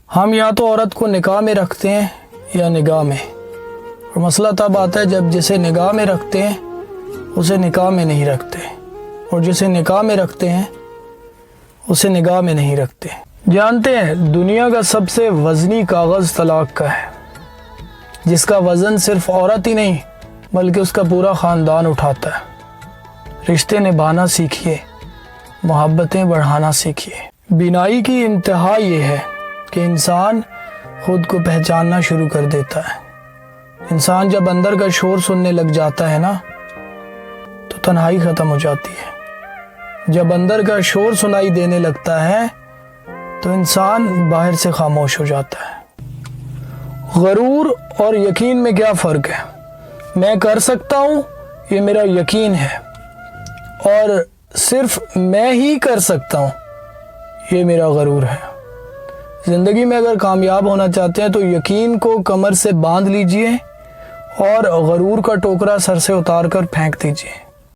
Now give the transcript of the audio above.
ہم یا تو عورت کو نکاح میں رکھتے ہیں یا نگاہ میں، اور مسئلہ تب آتا ہے جب جسے نگاہ میں رکھتے ہیں اسے نکاح میں نہیں رکھتے، اور جسے نکاح میں رکھتے ہیں اسے نگاہ میں نہیں رکھتے۔ جانتے ہیں دنیا کا سب سے وزنی کاغذ طلاق کا ہے، جس کا وزن صرف عورت ہی نہیں بلکہ اس کا پورا خاندان اٹھاتا ہے۔ رشتے نبھانا سیکھیے، محبتیں بڑھانا سیکھیے۔ بینائی کی انتہا یہ ہے کہ انسان خود کو پہچاننا شروع کر دیتا ہے۔ انسان جب اندر کا شور سننے لگ جاتا ہے نا تو تنہائی ختم ہو جاتی ہے۔ جب اندر کا شور سنائی دینے لگتا ہے تو انسان باہر سے خاموش ہو جاتا ہے۔ غرور اور یقین میں کیا فرق ہے؟ میں کر سکتا ہوں یہ میرا یقین ہے، اور صرف میں ہی کر سکتا ہوں یہ میرا غرور ہے۔ زندگی میں اگر کامیاب ہونا چاہتے ہیں تو یقین کو کمر سے باندھ لیجئے اور غرور کا ٹوکرا سر سے اتار کر پھینک دیجئے۔